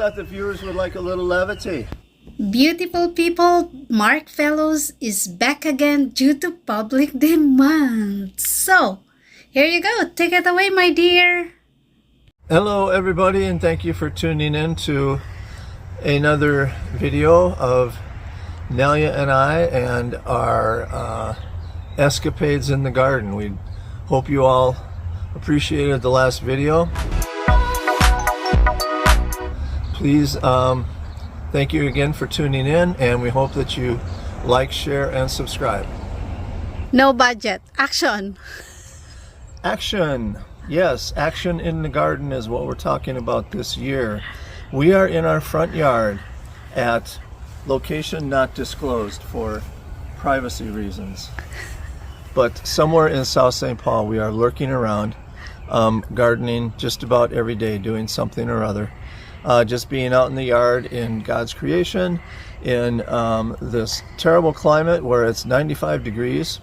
thought the viewers would like a little levity. Beautiful people, Mark Fellows is back again due to public demand. So, here you go. Take it away, my dear. Hello, everybody, and thank you for tuning in to another video of Nelia and I and our escapades in the garden. We hope you all appreciated the last video. Please thank you again for tuning in, and we hope that you like, share, and subscribe. No budget. Action. Action. Yes, action in the garden is what we're talking about this year. We are in our front yard at location not disclosed for privacy reasons. But somewhere in South St. Paul, we are lurking around, gardening just about every day, doing something or other. Just being out in the yard in God's creation, in this terrible climate where it's 95 degrees,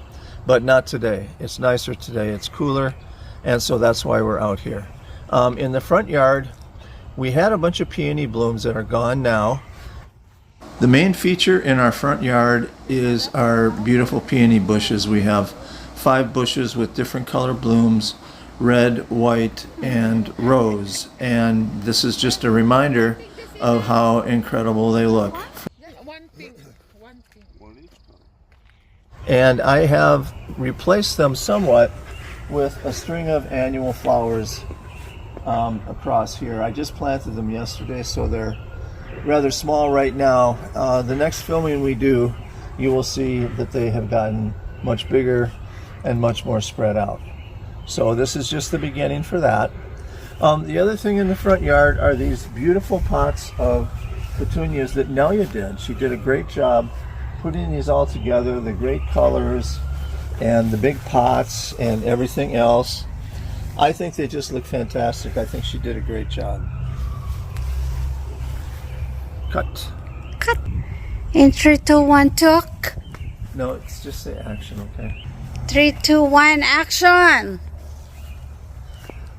but not today. It's nicer today, it's cooler, and so that's why we're out here. In the front yard, we had a bunch of peony blooms that are gone now. The main feature in our front yard is our beautiful peony bushes. We have 5 bushes with different color blooms, red, white, and rose, and this is just a reminder of how incredible they look. And I have replaced them somewhat with a string of annual flowers across here. I just planted them yesterday, so they're rather small right now. The next filming we do, you will see that they have gotten much bigger and much more spread out. So this is just the beginning for that. The other thing in the front yard are these beautiful pots of petunias that Nelia did. She did a great job putting these all together, the great colors and the big pots and everything else. I think they just look fantastic. I think she did a great job. Cut. Cut. In 3, 2, 1, talk. No, it's just say action, okay? 3, 2, 1, action.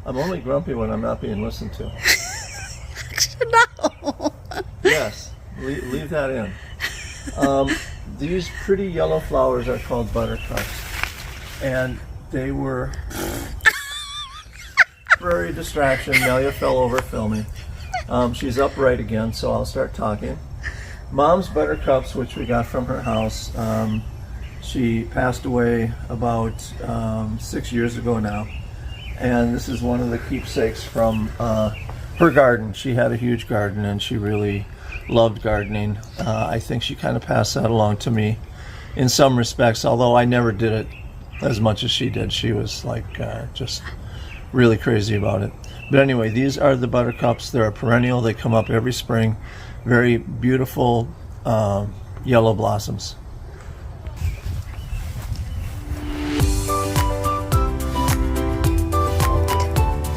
I'm only grumpy when I'm not being listened to. No. Yes, leave that in. These pretty yellow flowers are called buttercups, and they were temporary distraction. Nelia fell over filming. She's upright again, so I'll start talking. Mom's buttercups, which we got from her house, she passed away about 6 years ago now, and this is one of the keepsakes from her garden. She had a huge garden and she really loved gardening. I think she kind of passed that along to me in some respects, although I never did it as much as she did. She was like just really crazy about it. But anyway, these are the buttercups. They're a perennial. They come up every spring. Very beautiful yellow blossoms.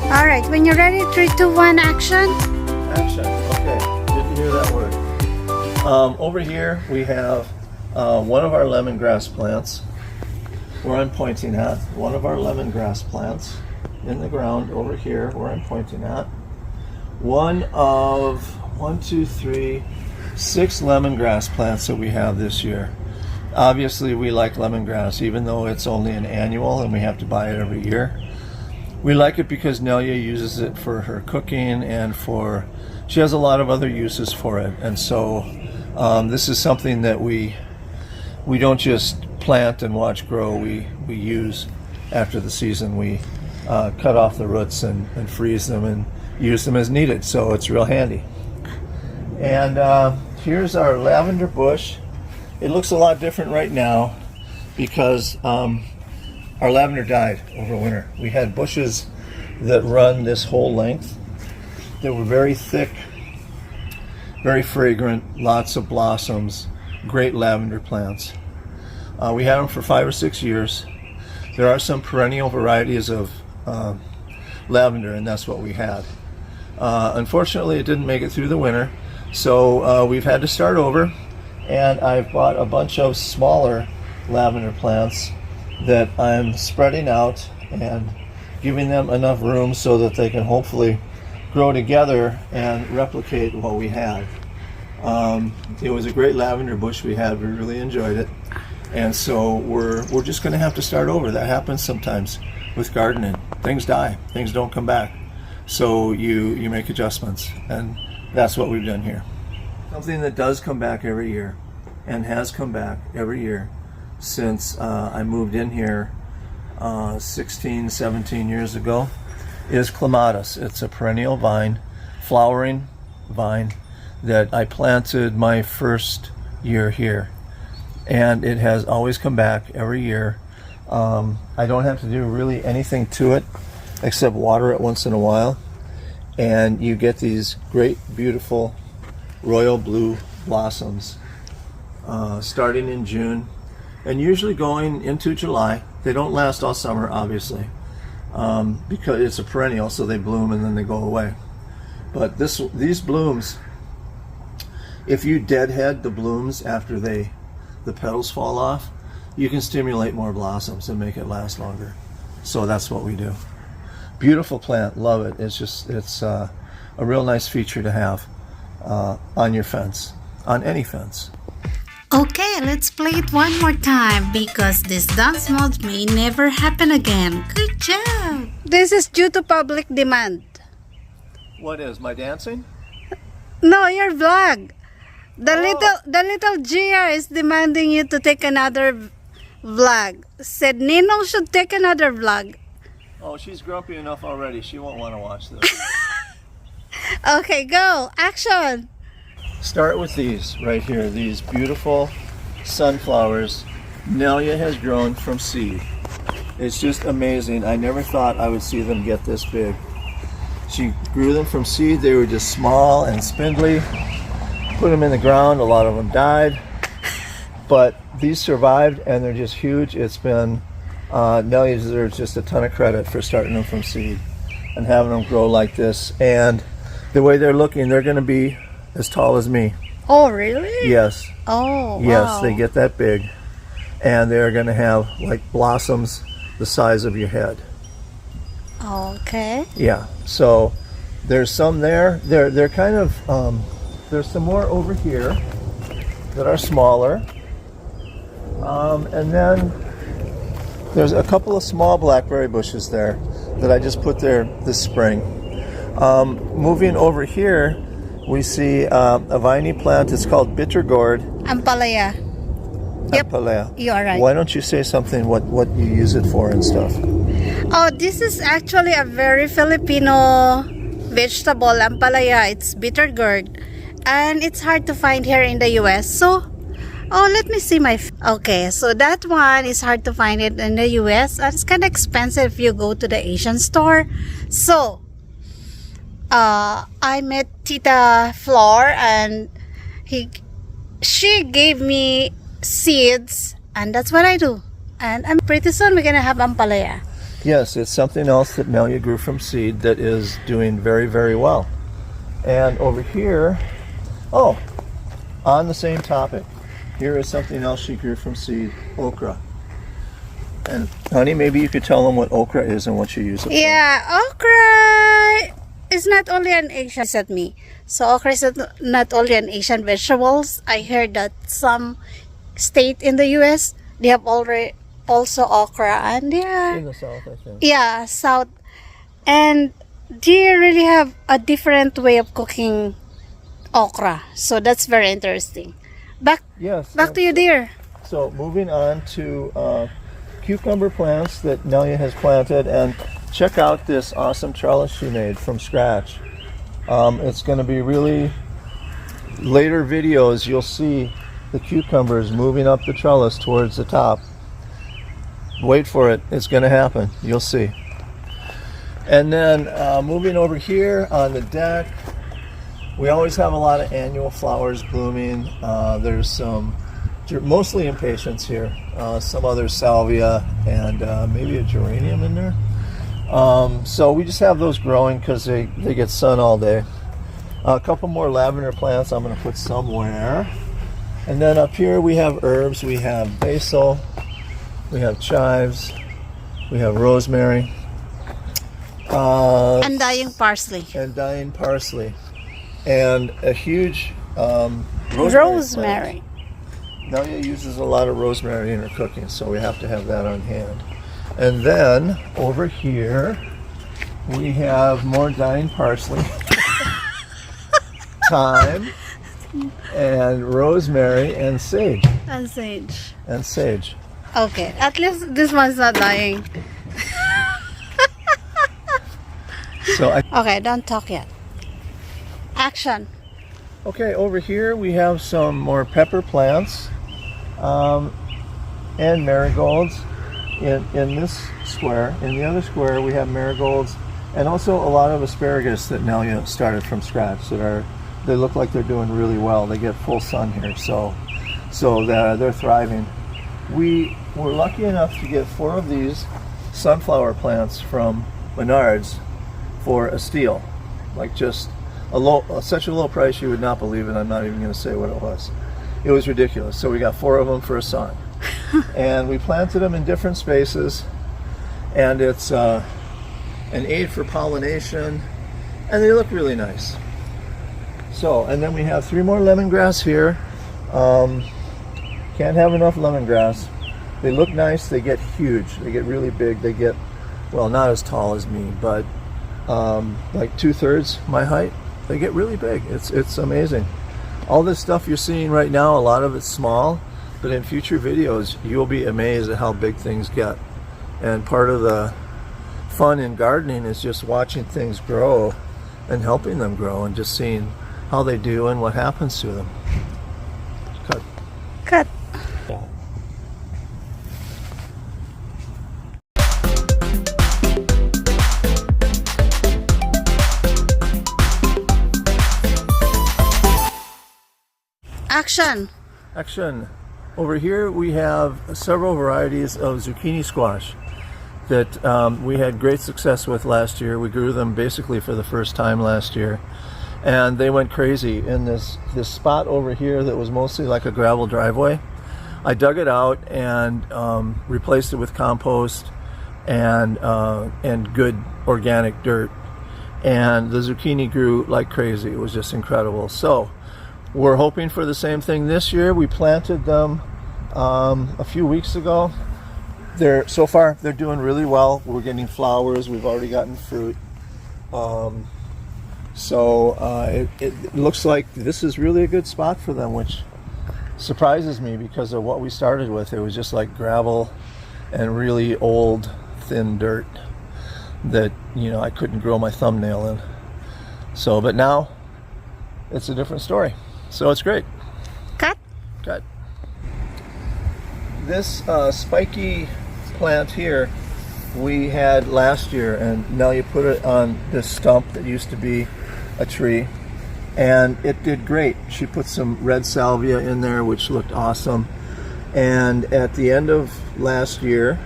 All right, when you're ready, 3, 2, 1, action. Action. Okay, didn't hear that word. Over here we have one of our lemongrass plants, where I'm pointing at. One of our lemongrass plants in the ground over here, where I'm pointing at. One of 6 lemongrass plants that we have this year. Obviously, we like lemongrass, even though it's only an annual and we have to buy it every year. We like it because Nelia uses it for her cooking and she has a lot of other uses for it. And so this is something that we don't just plant and watch grow, we use after the season. We cut off the roots and freeze them and use them as needed, so it's real handy. And here's our lavender bush. It looks a lot different right now because our lavender died over winter. We had bushes that run this whole length. They were very thick, very fragrant, lots of blossoms, great lavender plants. We had them for 5 or 6 years. There are some perennial varieties of lavender, and that's what we had. Unfortunately, it didn't make it through the winter, so we've had to start over, and I've bought a bunch of smaller lavender plants that I'm spreading out and giving them enough room so that they can hopefully grow together and replicate what we had. It was a great lavender bush we had. We really enjoyed it. And so we're just going to have to start over. That happens sometimes with gardening. Things die. Things don't come back. So you make adjustments. And that's what we've done here. Something that does come back every year and has come back every year since I moved in here 16, 17 years ago is clematis. It's a perennial vine, flowering vine that I planted my first year here. And it has always come back every year. I don't have to do really anything to it except water it once in a while. And you get these great, beautiful royal blue blossoms starting in June and usually going into July. They don't last all summer, obviously, because it's a perennial, so they bloom and then they go away. But these blooms, if you deadhead the blooms after the petals fall off, you can stimulate more blossoms and make it last longer. So that's what we do. Beautiful plant, love it. It's a real nice feature to have on your fence, on any fence. Okay, let's play it one more time because this dance mode may never happen again. Good job! This is due to public demand. What is, my dancing? No, your vlog. The little Gia is demanding you to take another vlog. Said Ninong should take another vlog. Oh, she's grumpy enough already. She won't want to watch this. Okay, go. Action. Start with these right here. These beautiful sunflowers Nelia has grown from seed. It's just amazing. I never thought I would see them get this big. She grew them from seed. They were just small and spindly. Put them in the ground. A lot of them died. But these survived and they're just huge. It's been, Nelia deserves just a ton of credit for starting them from seed and having them grow like this. And the way they're looking, they're going to be as tall as me. Oh, really? Yes. Oh, wow. Yes, they get that big. And they're going to have like blossoms the size of your head. Okay. Yeah. So there's some there. They're kind of, there's some more over here that are smaller. And then there's a couple of small blackberry bushes there that I just put there this spring. Moving over here, we see a viney plant. It's called bitter gourd. Ampalaya. Yep. Ampalaya. You are right. Why don't you say something what you use it for and stuff? Oh, this is actually a very Filipino vegetable, ampalaya. It's bitter gourd. And it's hard to find here in the US. So, let me see my... Okay, so that one is hard to find it in the US. And it's kind of expensive if you go to the Asian store. So, I met Tita Flor and she gave me seeds and that's what I do. And I'm pretty soon we're gonna have ampalaya. Yes, it's something else that Nelia grew from seed that is doing very, very well. And over here, on the same topic, here is something else she grew from seed, okra. And honey, maybe you could tell them what okra is and what you use it for. Yeah, okra is not only an Asian, said me. So okra is not only an Asian vegetables. I heard that some state in the US, they have already also okra and they are in the south, I think. Yeah, south. And they really have a different way of cooking okra. So that's very interesting. Back to you, dear. So moving on to cucumber plants that Nelia has planted, and check out this awesome trellis she made from scratch. It's going to be really, later videos you'll see the cucumbers moving up the trellis towards the top. Wait for it, it's going to happen, you'll see. And then moving over here on the deck, we always have a lot of annual flowers blooming. There's some, mostly impatiens here, some other salvia and maybe a geranium in there. So we just have those growing because they get sun all day. A couple more lavender plants I'm going to put somewhere. And then up here we have herbs. We have basil, we have chives, we have rosemary. Undying parsley. And dying parsley. And a huge Rosemary. Nelia uses a lot of rosemary in her cooking, so we have to have that on hand. And then over here we have more dying parsley, thyme, and rosemary, and sage. And sage. And sage. Okay, at least this one's not dying. Okay, don't talk yet. Action. Okay, over here we have some more pepper plants and marigolds in this square. In the other square we have marigolds and also a lot of asparagus that Nelia started from scratch they look like they're doing really well. They get full sun here, so they're thriving. We were lucky enough to get 4 of these sunflower plants from Menards for a steal, like just such a low price you would not believe it. I'm not even going to say what it was. It was ridiculous. So we got 4 of them for a son, and we planted them in different spaces, and it's an aid for pollination, and they look really nice. So, and then we have 3 more lemongrass here. Can't have enough lemongrass. They look nice. They get huge. They get really big. They get, well, not as tall as me, but like 2/3 my height. They get really big. It's amazing. All this stuff you're seeing right now, a lot of it's small, but in future videos you'll be amazed at how big things get. And part of the fun in gardening is just watching things grow and helping them grow and just seeing how they do and what happens to them. Cut. Cut. Yeah. Action. Action. Over here we have several varieties of zucchini squash that we had great success with last year. We grew them basically for the first time last year, and they went crazy in this spot over here that was mostly like a gravel driveway. I dug it out and replaced it with compost and good organic dirt, and the zucchini grew like crazy. It was just incredible. So we're hoping for the same thing this year. We planted them a few weeks ago. So far they're doing really well. We're getting flowers. We've already gotten fruit. It looks like this is really a good spot for them, which surprises me because of what we started with. It was just like gravel and really old, thin dirt that, you know, I couldn't grow my thumbnail in. So, but now it's a different story. So it's great. Cut. Cut. This spiky plant here we had last year, and Nelia put it on this stump that used to be a tree, and it did great. She put some red salvia in there, which looked awesome. And at the end of last year,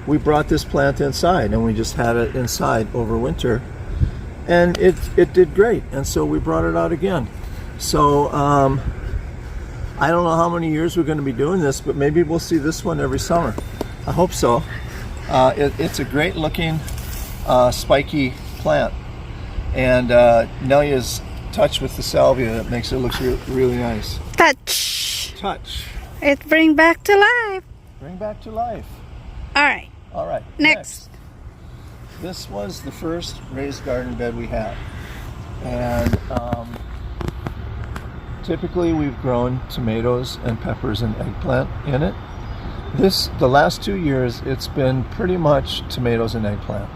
we brought this plant inside, and we just had it inside over winter, and it did great. And so we brought it out again. So I don't know how many years we're going to be doing this, but maybe we'll see this one every summer. I hope so. It's a great looking spiky plant, and Nelia's touch with the salvia that makes it look really nice. Touch. Touch. It bring back to life. Bring back to life. All right. All right. Next. This was the first raised garden bed we had, and typically we've grown tomatoes and peppers and eggplant in it. The last 2 years it's been pretty much tomatoes and eggplant,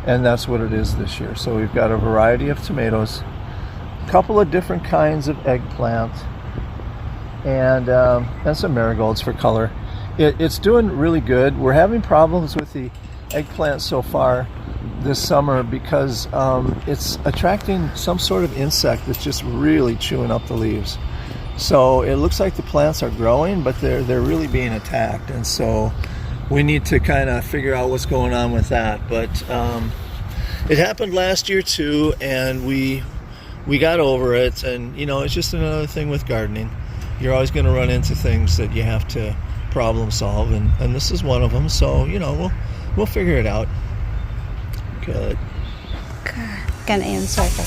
and that's what it is this year. So we've got a variety of tomatoes, a couple of different kinds of eggplant, and some marigolds for color. It's doing really good. We're having problems with the eggplant so far this summer because it's attracting some sort of insect that's just really chewing up the leaves. So it looks like the plants are growing, but they're really being attacked, and so we need to kind of figure out what's going on with that. But it happened last year too, and we got over it. And you know, it's just another thing with gardening. You're always going to run into things that you have to problem solve, and this is one of them. So you know, we'll figure it out. Good. Can I insert it?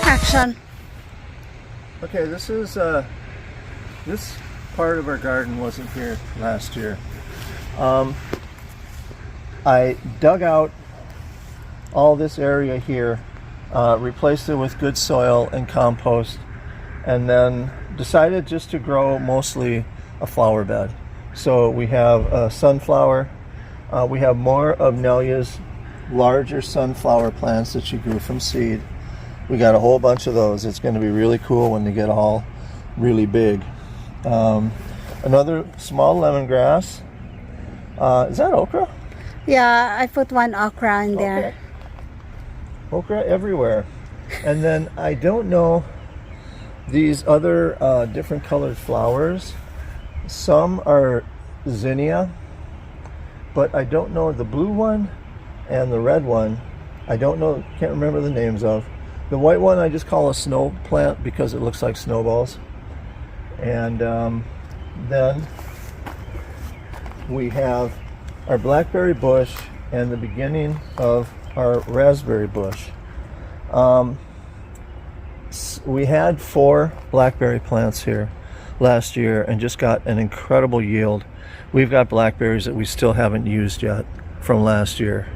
Action. Okay, this is this part of our garden wasn't here last year. I dug out all this area here, replaced it with good soil and compost, and then decided just to grow mostly a flower bed. So we have a sunflower. We have more of Nelia's larger sunflower plants that she grew from seed. We got a whole bunch of those. It's going to be really cool when they get all really big. Another small lemongrass. Is that okra? Yeah, I put one okra in there. Okay. Okra everywhere. And then I don't know these other different colored flowers. Some are zinnia, but I don't know the blue one and the red one. I don't know, can't remember the names of. The white one I just call a snow plant because it looks like snowballs. And then we have our blackberry bush and the beginning of our raspberry bush. We had 4 blackberry plants here last year and just got an incredible yield. We've got blackberries that we still haven't used yet from last year.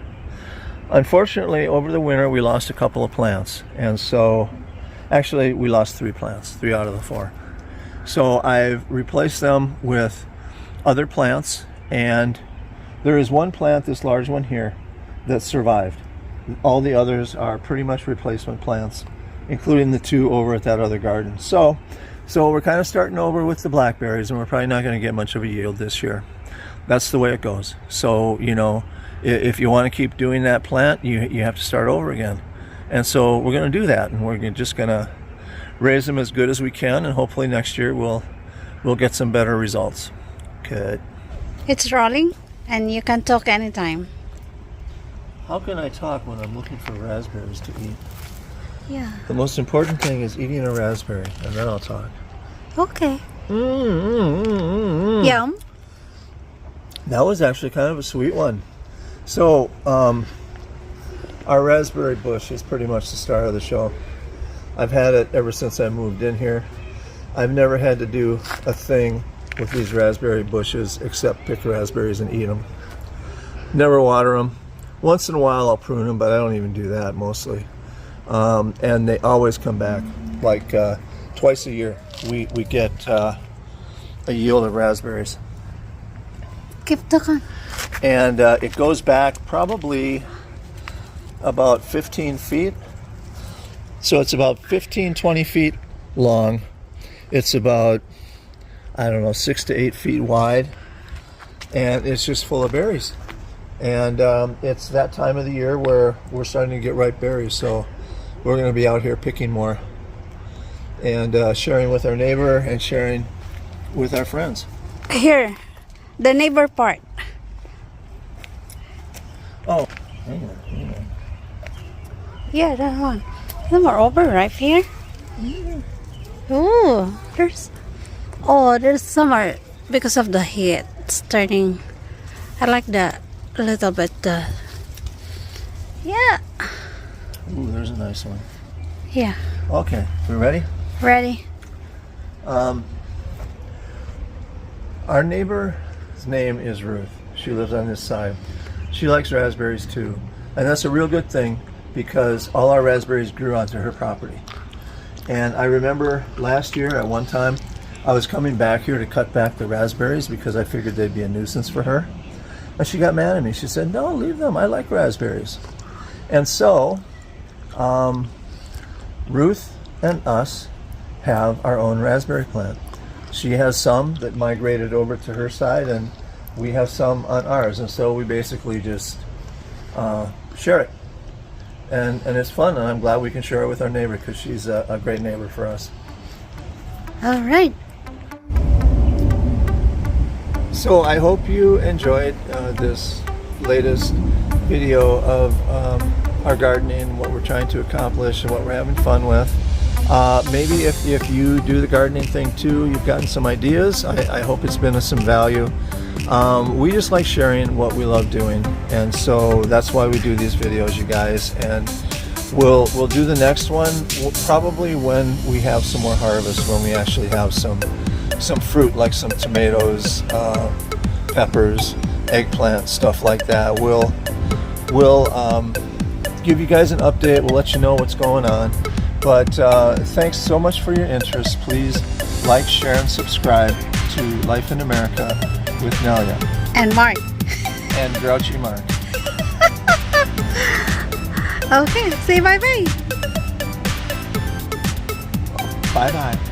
Unfortunately, over the winter we lost a couple of plants, and so actually we lost 3 plants, 3 out of the 4. So I've replaced them with other plants, and there is one plant, this large one here, that survived. All the others are pretty much replacement plants, including the 2 over at that other garden. So we're kind of starting over with the blackberries, and we're probably not going to get much of a yield this year. That's the way it goes. So, you know, if you want to keep doing that plant, you have to start over again. And so we're going to do that, and we're just going to raise them as good as we can, and hopefully next year we'll get some better results. Good. It's rolling, and you can talk anytime. How can I talk when I'm looking for raspberries to eat? Yeah. The most important thing is eating a raspberry, and then I'll talk. Okay. Yum. That was actually kind of a sweet one. So, our raspberry bush is pretty much the star of the show. I've had it ever since I moved in here. I've never had to do a thing with these raspberry bushes except pick raspberries and eat them. Never water them. Once in a while I'll prune them, but I don't even do that mostly. And they always come back. Like twice a year we get a yield of raspberries. Keep talking. And it goes back probably about 15 feet. So it's about 15, 20 feet long. It's about, I don't know, 6 to 8 feet wide. And it's just full of berries. And it's that time of the year where we're starting to get ripe berries. So we're going to be out here picking more and sharing with our neighbor and sharing with our friends. Here, the neighbor part. Oh, hang on. Yeah, that one. Some are overripe here. Oh, there's some are because of the heat. It's turning. I like that a little bit. Yeah. Ooh, there's a nice one. Yeah. Okay, we ready? Ready. Our neighbor's name is Ruth. She lives on this side. She likes raspberries too, and that's a real good thing because all our raspberries grew onto her property. And I remember last year at one time I was coming back here to cut back the raspberries because I figured they'd be a nuisance for her, and she got mad at me. She said, "No, leave them, I like raspberries." And so Ruth and us have our own raspberry plant. She has some that migrated over to her side, and we have some on ours, and so we basically just share it. And it's fun, and I'm glad we can share it with our neighbor because she's a great neighbor for us. All right. So I hope you enjoyed this latest video of our gardening, what we're trying to accomplish, and what we're having fun with. Maybe if you do the gardening thing too, you've gotten some ideas. I hope it's been of some value. We just like sharing what we love doing, and so that's why we do these videos, you guys. And we'll do the next one probably when we have some more harvest, when we actually have some fruit, like some tomatoes, peppers, eggplant, stuff like that. We'll give you guys an update. We'll let you know what's going on. But thanks so much for your interest. Please like, share, and subscribe to Life in America with Nelia And Mark. and Grouchy Mark. Okay, say bye-bye. Bye-bye.